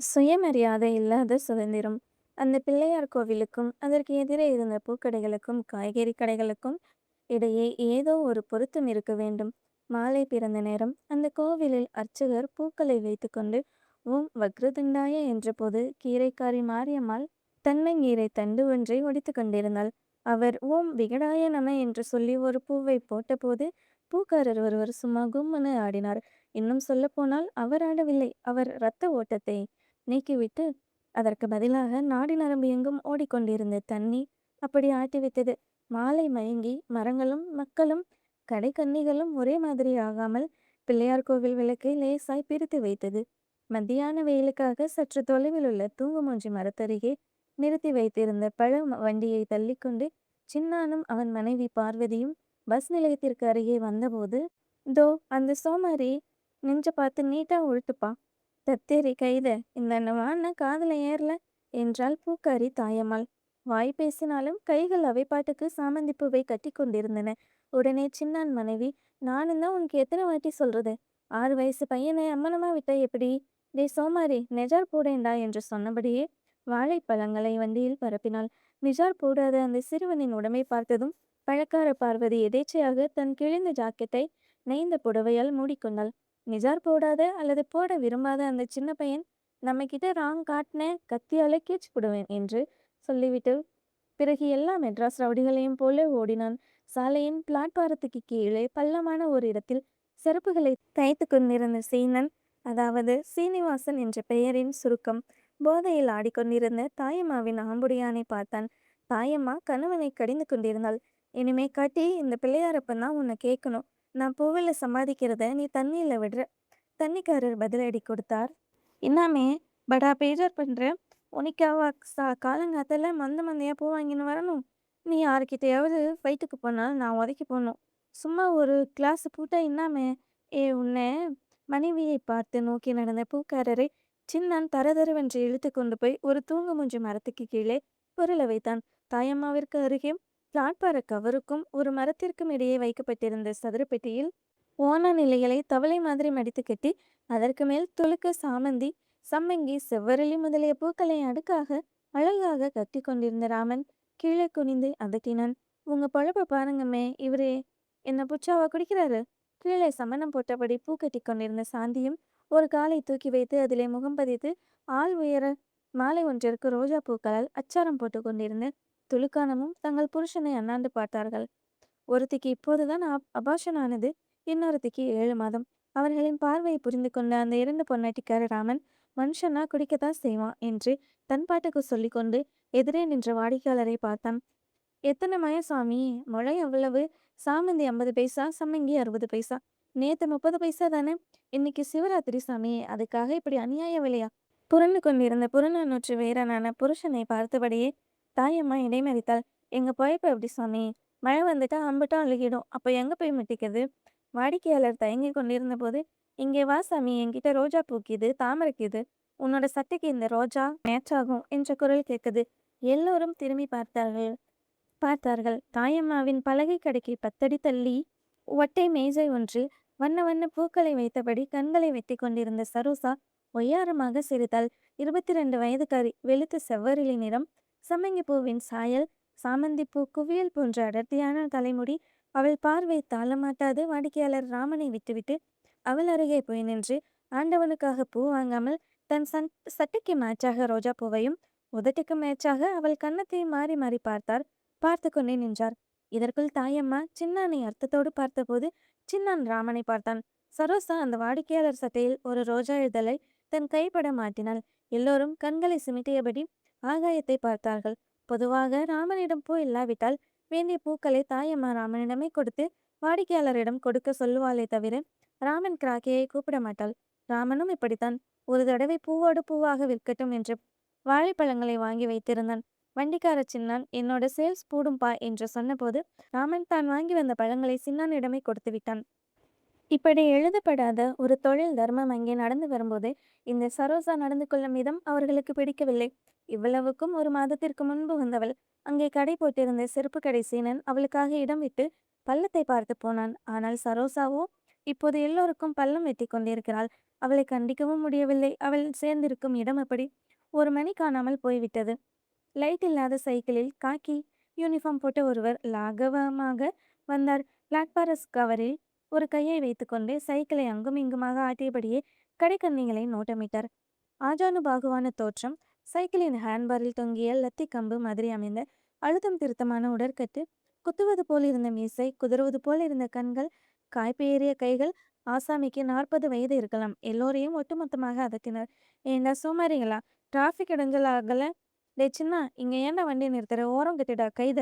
சுயமரியாதை இல்லாத சுதந்திரம். அந்த பிள்ளையார் கோவிலுக்கும், அதற்கு எதிரே இருந்த பூக்கடைகளுக்கும், காய்கறி கடைகளுக்கும் இடையே ஏதோ ஒரு பொருத்தம் இருக்க வேண்டும். மாலை பிறந்த நேரம். அந்த கோவிலில் அர்ச்சகர் பூக்களை வைத்துக்கொண்டு ஓம் வக்ரதுண்டாய என்றபோது கீரைக்காரி மாரியம்மாள் தன்னங்கீரை தண்டு ஒன்றை ஒடித்துக் கொண்டிருந்தாள். அவர் ஓம் விகடாய நம என்று சொல்லி ஒரு பூவை போட்டபோது பூக்காரர் ஒருவர் சும்மா கும்முன்னு ஆடினார். இன்னும் சொல்லப்போனால் அவர் ஆடவில்லை, அவர் இரத்த ஓட்டத்தை நீக்கிவிட்டு அதற்கு பதிலாக நாடி நரம்பு எங்கும் ஓடிக்கொண்டிருந்த தண்ணி அப்படி ஆட்டிவிட்டது. மாலை மயங்கி மரங்களும் மக்களும் கடைக்கன்னிகளும் ஒரே மாதிரி ஆகாமல் பிள்ளையார் கோவில் விளக்கை லேசாய் பிரித்து வைத்தது. மத்தியான வெயிலுக்காக சற்று தொலைவில் உள்ள தூங்குமூஞ்சி மரத்தருகே நிறுத்தி வைத்திருந்த வண்டியை தள்ளிக்கொண்டு சின்னானும் அவன் மனைவி பார்வதியும் பஸ் நிலையத்திற்கு அருகே வந்தபோது, "தோ அந்த சோமாரி நெஞ்ச பார்த்து நீட்டா உழுத்துப்பா, தத்தேரி கைத இந்த வான காதுல ஏறல" என்றாள் பூக்காரி தாயம்மாள். வாய் பேசினாலும் கைகள் அவை பாட்டுக்கு சாமந்தி பூவை கட்டி கொண்டிருந்தன. உடனே சின்னான் மனைவி, "நானும் தான் உனக்கு எத்தனை வாட்டி சொல்றது, 6 வயசு பையனை அம்மனமா விட்டா எப்படி? டே சோமாரி, நெஜார் போடேண்டா" என்று சொன்னபடியே வாழைப்பழங்களை வண்டியில் பரப்பினாள். நிஜார் போடாத அந்த சிறுவனின் உடம்பை பார்த்ததும் பழக்கார பார்வதி எதேச்சையாக தன் கிழிந்த ஜாக்கெட்டை நெய்ந்த புடவையால் மூடிக்கொண்டாள். நிஜார் போடாத அல்லது போட விரும்பாத அந்த சின்ன பையன் நம்ம கிட்ட ராங் காட்டின கத்தியால கீச்சு போடுவேன் என்று சொல்லிவிட்டு பிறகு எல்லா மெட்ராஸ் ரவுடிகளையும் போல ஓடினான். சாலையின் பிளாட்பாரத்துக்கு கீழே பள்ளமான ஒரு இடத்தில் செருப்புகளை தைத்து கொண்டிருந்த சீனன், அதாவது சீனிவாசன் என்ற பெயரின் சுருக்கம், போதையில் ஆடிக்கொண்டிருந்த தாயம்மாவின் ஆம்புடியானை பார்த்தான். தாயம்மா கணவனை கடிந்து கொண்டிருந்தாள். "இனிமே காட்டி இந்த பிள்ளையாரப்பன் உன்னை கேட்கணும். நான் பூவில் சம்பாதிக்கிறத நீ தண்ணியில் விடுற." தண்ணிக்காரர் பதிலடி கொடுத்தார். "இன்னாமே படா பேஜர் பண்ற, உனக்காவா காலங்காத்தால மந்தையா பூ வாங்கின்னு வரணும்? நீ யாருக்கிட்டையாவது ஃபைட்டுக்கு போனால் நான் உதைக்கி போடணும். சும்மா ஒரு கிளாஸ் பூட்டா இன்னாமே?" உன்னை மனைவியை பார்த்து நோக்கி நடந்த பூக்காரரை சின்னான் தரதரவென்று இழுத்து கொண்டு போய் ஒரு தூங்கு மூஞ்சி மரத்துக்கு கீழே பொருள வைத்தான். தாயம்மாவிற்கு அருகே பிளாட்பார கவருக்கும் ஒரு மரத்திற்கும் இடையே வைக்கப்பட்டிருந்த சதுரப்பெட்டியில் ஓணான் இலைகளை தவளை மாதிரி மடித்து கட்டி அதற்கு மேல் துளுக்கு சாமந்தி, சம்மங்கி, செவ்வரளி முதலிய பூக்களை அடுக்காக அழகாக கட்டி கொண்டிருந்த ராமன் கீழே குனிந்து அதட்டினான். "உங்க பொழப்ப பாருங்கம்மே, இவரே என்ன புச்சாவா குடிக்கிறாரு?" கீழே சமணம் போட்டபடி பூ கட்டி கொண்டிருந்த சாந்தியும் ஒரு காலை தூக்கி வைத்து அதிலே முகம் பதித்து ஆள் உயர மாலை ஒன்றிற்கு ரோஜா பூக்களால் அச்சாரம் போட்டு கொண்டிருந்த துலுக்கானமும் தங்கள் புருஷனை அண்ணாந்து பார்த்தார்கள். ஒருத்திக்கு இப்போதுதான் அபாஷன் ஆனது, இன்னொருத்திக்கு 7 மாதம். அவர்களின் பார்வையை புரிந்து கொண்ட அந்த 2 பொன்னாட்டிக்கார ராமன், மனுஷனா குடிக்கத்தான் செய்வான் என்று தன் பாட்டுக்கு சொல்லிக்கொண்டு எதிரே நின்ற வாடிக்கையாளரை பார்த்தான். "எத்தனை மயம் சாமி? முழம் எவ்வளவு? சாமந்தி 50 பைசா, சம்மங்கி 60 பைசா. நேத்து 30 பைசா தானே? இன்னைக்கு சிவராத்திரி சாமி, அதுக்காக இப்படி அநியாய விலையா?" புரண்டு கொண்டிருந்த புறநானூற்று வீரனான புருஷனை பார்த்தபடியே தாயம்மா இடைமறித்தாள். "எங்க பொழைப்பு எப்படி சாமி? மழை வந்துட்டா அம்புட்டும் அழுகிடும், அப்போ எங்க போய் முட்டிக்கிறது?" வாடிக்கையாளர் தயங்கி கொண்டிருந்த போது, "இங்கே வா சாமி, என்கிட்ட ரோஜா பூக்கிது, தாமரைக்குது. உன்னோட சட்டைக்கு இந்த ரோஜா மேட்ச் ஆகும்" என்ற குரல் கேட்குது. எல்லோரும் திரும்பி பார்த்தார்கள். தாயம்மாவின் பலகை கடைக்கு 10 அடி தள்ளி ஒட்டை மேஜை ஒன்றில் வண்ண வண்ண பூக்களை வைத்தபடி கண்களை வெட்டி கொண்டிருந்த சரோசா ஒய்யாரமாக சிரித்தாள். 22 வயதுக்காரி, வெளுத்த செவ்வரிலி நிறம், சம்மங்கி பூவின் சாயல், சாமந்தி பூ குவியல் போன்ற அடர்த்தியான தலைமுடி. அவள் பார்வை தாளமாட்டாது வாடிக்கையாளர் ராமனை விட்டுவிட்டு அவள் அருகே போய் நின்று ஆண்டவனுக்காக பூ வாங்காமல் தன் சட்டைக்கு மேட்சாக ரோஜா பூவையும் உதட்டுக்கு மேட்சாக அவள் கன்னத்தையும் மாறி மாறி பார்த்து கொண்டே நின்றார். இதற்குள் தாயம்மா சின்னானை அர்த்தத்தோடு பார்த்தபோது சின்னான் ராமனை பார்த்தான். சரோசா அந்த வாடிக்கையாளர் சட்டையில் ஒரு ரோஜா இதழை தன் கைப்பட மாட்டினாள். எல்லோரும் கண்களை சிமிட்டியபடி ஆகாயத்தை பார்த்தார்கள். பொதுவாக ராமனிடம் பூ இல்லாவிட்டால் வேண்டிய பூக்களை தாயம்மா ராமனிடமே கொடுத்து வாடிக்கையாளரிடம் கொடுக்க சொல்லுவாளே தவிர ராமன் கிராக்கியை கூப்பிட மாட்டாள். ராமனும் இப்படித்தான். ஒரு தடவை பூவோடு பூவாக விற்கட்டும் என்று வாழைப்பழங்களை வாங்கி வைத்திருந்தான். வண்டிக்கார சின்னான், "என்னோட சேல்ஸ் பூடும்பா" என்று சொன்னபோது ராமன் தான் வாங்கி வந்த பழங்களை சின்னானிடமே கொடுத்து விட்டான். இப்படி எழுதப்படாத ஒரு தொழில் தர்மம் அங்கே நடந்து வரும்போது இந்த சரோசா நடந்து கொள்ளும் விதம் அவர்களுக்கு பிடிக்கவில்லை. இவ்வளவுக்கும் 1 மாதத்திற்கு முன்பு வந்தவள். அங்கே கடை போட்டிருந்த செருப்பு கடை சீனன் அவளுக்காக இடம் விட்டு பள்ளத்தை பார்த்து போனான். ஆனால் சரோசாவோ இப்போது எல்லோருக்கும் பள்ளம் வெட்டி கொண்டிருக்கிறாள். அவளை கண்டிக்கவும் முடியவில்லை. அவள் சேர்ந்திருக்கும் இடம் அப்படி. 1 மணி காணாமல் போய்விட்டது. லைட் இல்லாத சைக்கிளில் காக்கி யூனிஃபார்ம் போட்ட ஒருவர் லாகவமாக வந்தார். பிளாட்பாரஸ் கவரில் ஒரு கையை வைத்துக்கொண்டு சைக்கிளை அங்கும் இங்குமாக ஆட்டியபடியே கடைக்கண்ணிகளை நோட்டமிட்டார். ஆஜானுபாகுவான தோற்றம், சைக்கிளின் ஹேண்ட்பாரில் தொங்கிய லத்தி கம்பு மாதிரி அமைந்த அழுத்தம் திருத்தமான உடற்கட்டு, குத்துவது போல் இருந்த மீசை, குதறுவது போல் இருந்த கண்கள், காய்ப்பு ஏறிய கைகள். ஆசாமிக்கு 40 வயது இருக்கலாம். எல்லோரையும் ஒட்டுமொத்தமாக அதட்டினார். ஏண்டா சோமாரிகளா, டிராஃபிக் இடைஞ்சலாகல? டே சின்னா, இங்க ஏன்டா வண்டி நிறுத்துற? ஓரம் கட்டுடா கைத.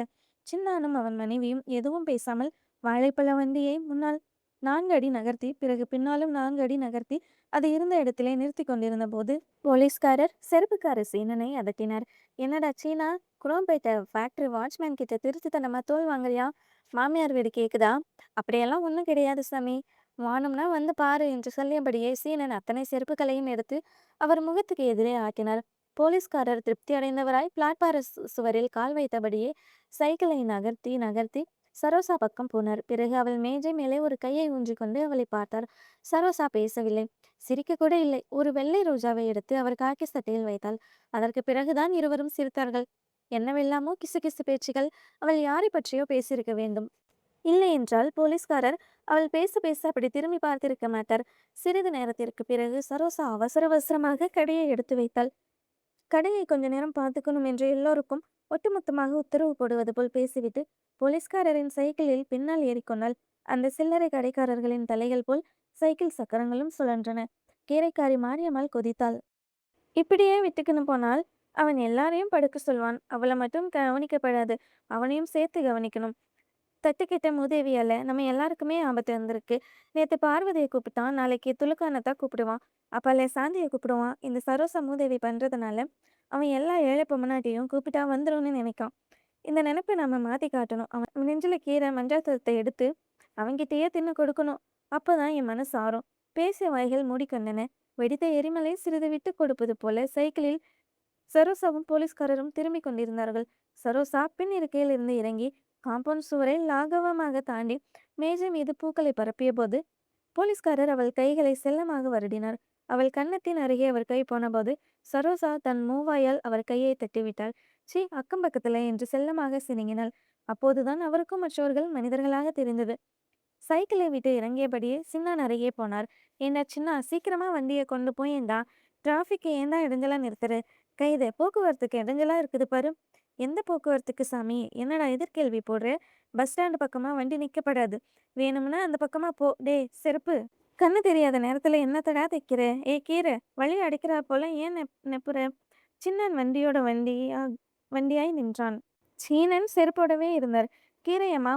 சின்னானும் அவன் மனைவியும் எதுவும் பேசாமல் வாழைப்பழ வண்டியை முன்னால் 4 அடி நகர்த்தி, பிறகு பின்னாலும் 4 அடி நகர்த்தி அது இருந்த இடத்திலே நிறுத்தி கொண்டிருந்த போது போலீஸ்காரர் செருப்புக்கார சீனனை அதட்டினார். என்னடா சீனா, குரோம்பேட்டை ஃபேக்டரி வாட்ச்மேன் கிட்ட திருட்டுத்தனமா தோல் வாங்குறியா? மாமியார் வீடு கேக்குதா? அப்படியெல்லாம் ஒன்றும் கிடையாது சாமி, வானம்னா வந்து பாரு என்று சொல்லியபடியே சீனன் அத்தனை செருப்புகளையும் எடுத்து அவர் முகத்துக்கு எதிரே ஆட்டினார். போலீஸ்காரர் திருப்தி அடைந்தவராய் பிளாட்பார சுவரில் கால் வைத்தபடியே சைக்கிளை நகர்த்தி நகர்த்தி சரோசா பக்கம் போனார். பிறகு அவள் மேஜை மேலே ஒரு கையை ஊன்றிக்கொண்டு அவளை பார்த்தார். சரோசா பேசவில்லை, சிரிக்க கூட இல்லை. ஒரு வெள்ளை ரோஜாவை எடுத்து அவர் காக்கி சட்டையில் வைத்தாள். அதற்கு பிறகுதான் இருவரும் சிரித்தார்கள். என்னவெல்லாமோ கிசுகிசு பேச்சுகள். அவள் யாரை பற்றியோ பேசியிருக்க வேண்டும். இல்லை என்றால் போலீஸ்காரர் அவள் பேச பேச அப்படி திரும்பி பார்த்திருக்க மாட்டார். சிறிது நேரத்திற்கு பிறகு சரோசா அவசர அவசரமாக கடையை எடுத்து வைத்தாள். கடையை கொஞ்ச நேரம் பார்த்துக்கணும் என்று எல்லோருக்கும் ஒட்டுமொத்தமாக உத்தரவு போடுவது போல் பேசிவிட்டு போலீஸ்காரரின் சைக்கிளில் பின்னால் ஏறிக்கொண்டாள். அந்த சில்லறை கடைக்காரர்களின் தலைகள் போல் சைக்கிள் சக்கரங்களும் சுழன்றன. கீரைக்காரி மாரியம்மாள் கொதித்தாள். இப்படியே விட்டுக்குன்னு போனால் அவன் எல்லாரையும் படுக்க சொல்வான். அவளை மட்டும் கவனிக்கப்படாது, அவனையும் சேர்த்து கவனிக்கணும். தட்டுக்கிட்ட மூதேவியால நம்ம எல்லாருக்குமே ஆபத்து வந்திருக்கு. நேத்து பார்வதியை கூப்பிட்டான், நாளைக்கு துலுக்கானத்தான் கூப்பிடுவான், அப்பாலே சாந்தியை கூப்பிடுவான். இந்த சரோசா மூதேவி பண்றதுனால அவன் எல்லா ஏழை பொம்மனாட்டியும் கூப்பிட்டா வந்துரும்னு நினைக்கான். இந்த நினைப்பை நம்ம மாத்தி காட்டணும். அவன் நெஞ்சில கீரை மஞ்சாத்தத்தை எடுத்து அவன்கிட்டயே தின்னு கொடுக்கணும். அப்போதான் என் மனசு ஆறும். பேசிய வாய்கள் மூடிக்கொண்டன. வெடித்த எரிமலை சிறிது விட்டு கொடுப்பது போல சைக்கிளில் சரோசாவும் போலீஸ்காரரும் திரும்பிக் கொண்டிருந்தார்கள். சரோசா பின் இருக்கையில் இருந்து இறங்கி காம்பவுண்ட் சுவரை லாகவமாக தாண்டி மேஜை மீது பூக்களை பரப்பிய போது போலீஸ்காரர் அவள் கைகளை செல்லமாக வருடினார். அவள் கன்னத்தின் அருகே அவர் கை போனபோது சரோசா தன் மூவாயால் அவர் கையை தட்டிவிட்டாள். சீ, அக்கம் பக்கத்துல என்று செல்லமாக சினுங்கினாள். அப்போதுதான் அவருக்கும் மற்றவர்கள் மனிதர்களாக தெரிந்தது. சைக்கிளை விட்டு இறங்கியபடியே சின்னான் அருகே போனார். ஏண்டா சின்னா, சீக்கிரமா வண்டியை கொண்டு போயேண்டா. டிராஃபிக்கை ஏண்டா இடைஞ்சலா நிறுத்துற? கைது, போக்குவரத்துக்கு இடைஞ்சலா இருக்குது பாரு. எந்த போக்குவரத்துக்கு சாமி? என்னடா எதிர்கேள்வி போடுற? பஸ் ஸ்டாண்டு பக்கமா வண்டி நிற்கப்படாது. வேணும்னா அந்த பக்கமா போ. டே செருப்பு, கண்ணு தெரியாத நேரத்துல என்னத்தடா தைக்கிற? ஏ கீரை, வழி அடைக்கிறா போல ஏன் நெப்புற? சின்னன் வண்டியாய் நின்றான். சீனன் செருப்போடவே இருந்தார். கீரையம்மா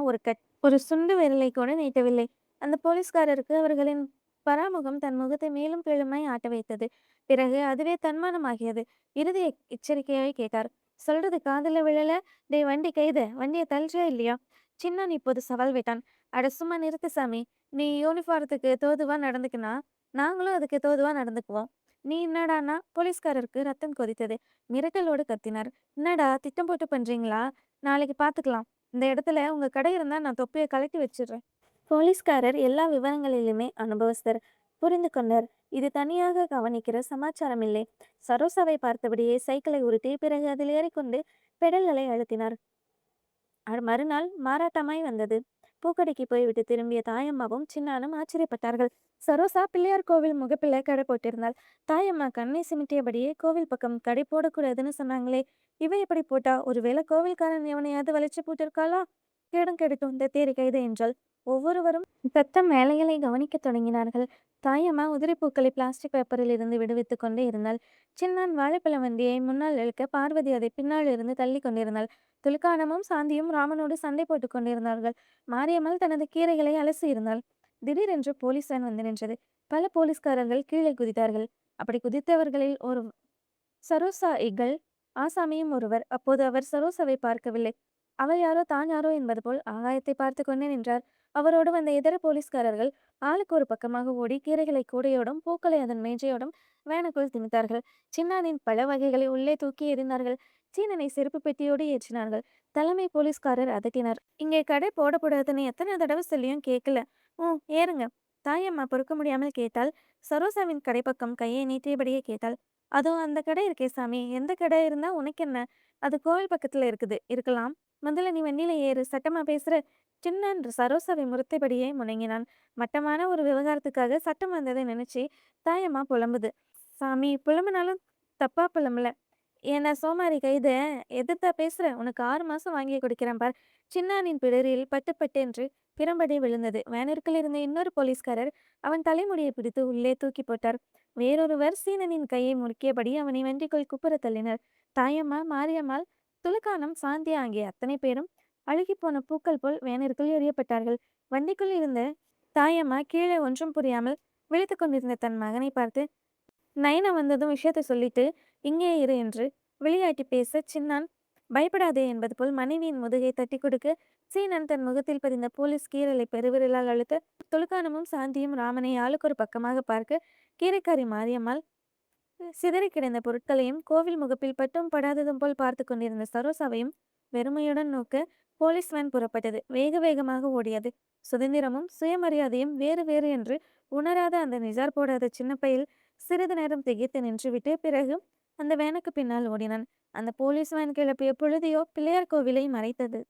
ஒரு சுண்டு விரலை கூட நீட்டவில்லை. அந்த போலீஸ்காரருக்கு அவர்களின் பராமுகம் தன் முகத்தை மேலும் கீழுமாய் ஆட்ட வைத்தது. பிறகு அதுவே தன்மானமாகியது. இறுதி எச்சரிக்கையாய் கேட்டார். சொல்றது காதுல விழல? டே வண்டி கைத, வண்டியை தள்ளியா இல்லையா? சின்னான் இப்போது சவால் விட்டான். அட சும்மா நிறுத்து சாமி. நீ யூனிஃபார்த்துக்கு தோதுவா நடந்துக்கினா நாங்களும் அதுக்கு தோதுவா நடந்துக்குவோம். நீ என்னடானா? போலீஸ்காரருக்கு ரத்தம் கொதித்தது. மிரட்டலோடு கத்தினார். என்னடா திட்டம் போட்டு பண்றீங்களா? நாளைக்கு பார்த்துக்கலாம். இந்த இடத்துல உங்க கடை இருந்தா நான் தொப்பியை கழட்டி வச்சிடுறேன். போலீஸ்காரர் எல்லா விவரங்களிலுமே அனுபவஸ்தர். புரிந்து கொண்டார். இது தனியாக கவனிக்கிற சமாச்சாரம் இல்லை. சரோசாவை பார்த்தபடியே சைக்கிளை உருட்டி பிறகு அதில் ஏறிக்கொண்டு பெடல்களை அழுத்தினார். மறுநாள் மாறாட்டமாய் வந்தது. பூக்கடைக்கு போய்விட்டு திரும்பிய தாயம்மாவும் சின்னானும் ஆச்சரியப்பட்டார்கள். சரோசா பிள்ளையார் கோவில் முகப்பில கடை போட்டிருந்தாள். தாயம்மா கண்ணை சிமிட்டியபடியே கோவில் பக்கம் கடை போடக்கூடாதுன்னு சொன்னாங்களே, இவ எப்படி போட்டா? ஒருவேளை கோவில்காரன் எவனையாவது வளைச்சு போட்டிருக்காளா? கேடும் கெடுக்கும் இந்த தேரி கைது என்றாள். ஒவ்வொருவரும் தத்தம் வேலைகளை கவனிக்கத் தொடங்கினார்கள். தாயம்மா உதிரி பூக்களை பிளாஸ்டிக் பேப்பரில் இருந்து விடுவித்துக் கொண்டே இருந்தாள். சின்னான் வாழைப்பழ வண்டியை முன்னால் இழுக்க பார்வதி அதை பின்னால் இருந்து தள்ளி கொண்டிருந்தாள். துலுக்கானமும் சாந்தியும் ராமனோடு சண்டை போட்டுக் கொண்டிருந்தார்கள். மாரியம்மாள் தனது கீரைகளை அலசி இருந்தாள். திடீரென்று போலீஸ் வேன் வந்து நின்றது. பல போலீஸ்காரர்கள் கீழே குதித்தார்கள். அப்படி குதித்தவர்களில் ஒரு சரோசாயிகள் ஆசாமியும் ஒருவர். அப்போது அவர் சரோசாவை பார்க்கவில்லை. அவள் யாரோ தான் யாரோ என்பது போல் ஆகாயத்தை பார்த்து கொண்டே நின்றார். அவரோடு வந்த இதர போலீஸ்காரர்கள் ஆளுக்கு ஒரு பக்கமாக ஓடி கீரைகளை கூடையோடும் பூக்களை அதன் மேஜையோடும் வேனுக்குள் திணித்தார்கள். சின்னானின் பல வகைகளை உள்ளே தூக்கி எறிந்தார்கள். சீனனை செருப்பு பெட்டியோடு ஏற்றினார்கள். தலைமை போலீஸ்காரர் அதட்டினார். இங்கே கடை போடக்கூடாதுன்னு எத்தனை தடவை சொல்லியும் கேட்கல. ஏறுங்க. தாயம்மா பொறுக்க முடியாமல் கேட்டாள். சரோசாவின் கடைப்பக்கம் கையை நீட்டியபடியே கேட்டாள். அதோ அந்த கடை இருக்கே சாமி, எந்த கடை இருந்தா உனக்கென்ன? அது கோவில் பக்கத்துல இருக்குது. இருக்கலாம். முதல்ல நீ வண்டியில ஏறு. சட்டமா பேசுற? சின்னன்று சரோசாவை முறைத்தபடியே முணங்கினான். மட்டமான ஒரு விவகாரத்துக்காக சட்டம் வந்ததை நினைச்சு தாயம்மா புலம்புது. சாமி, புலம்புனாலும் தப்பா புலம்பல. என்ன சோமாரி கைத, எதிர்த்தா பேசுற? உனக்கு 6 மாசம் வாங்கி கொடுக்கிறேன் பார். சின்னானின் பிடரில் பட்டு பட்டென்று பிரம்படி விழுந்தது. வேனிற்குள் இருந்த இன்னொரு போலீஸ்காரர் அவன் தலைமுடியை பிடித்து உள்ளே தூக்கி போட்டார். வேறொருவர் சீனனின் கையை முறுக்கியபடி அவனை வண்டிக்குள் குப்புற தள்ளினர். தாயம்மா, மாரியம்மாள், துலுக்கானம், சாந்தியா ஆகிய அத்தனை பேரும் அழுகிப்போன பூக்கள் போல் வேனிற்குள் எறியப்பட்டார்கள். வண்டிக்குள் இருந்த தாயம்மா கீழே ஒன்றும் புரியாமல் விழித்துக் கொண்டிருந்த தன் மகனை பார்த்து, நைனா வந்ததும் விஷயத்த சொல்லிட்டு இங்கே இரு என்று விளையாட்டி பேச, சின்னான் பயப்படாதே என்பது போல் மனைவியின் முதுகை தட்டி கொடுக்க, சீனன் தன் முகத்தில் பதிந்த போலீஸ் கீறலை பெருவிரலால் அழுத்த, துலுக்கானமும் சாந்தியும் ராமனை ஆளுக்கு ஒரு பக்கமாக பார்க்க, கீரைக்காரி மாரியம்மாள் சிதறி கிடந்த பொருட்களையும் கோவில் முகப்பில் பட்டும் படாததும் போல் பார்த்து கொண்டிருந்த சரோசாவையும் வெறுமையுடன் நோக்க, போலீஸ் வேன் புறப்பட்டது. வேக வேகமாக ஓடியது. சுதந்திரமும் சுயமரியாதையும் வேறு வேறு என்று உணராத அந்த நிஜார் போடாத சின்ன பையில் சிறிது நேரம் திகைத்து நின்றுவிட்டு பிறகு அந்த வேனுக்கு பின்னால் ஓடினான். அந்த போலீஸ் வேன் கிளப்பிய புழுதியோ பிள்ளையார் கோவிலை மறைத்தது.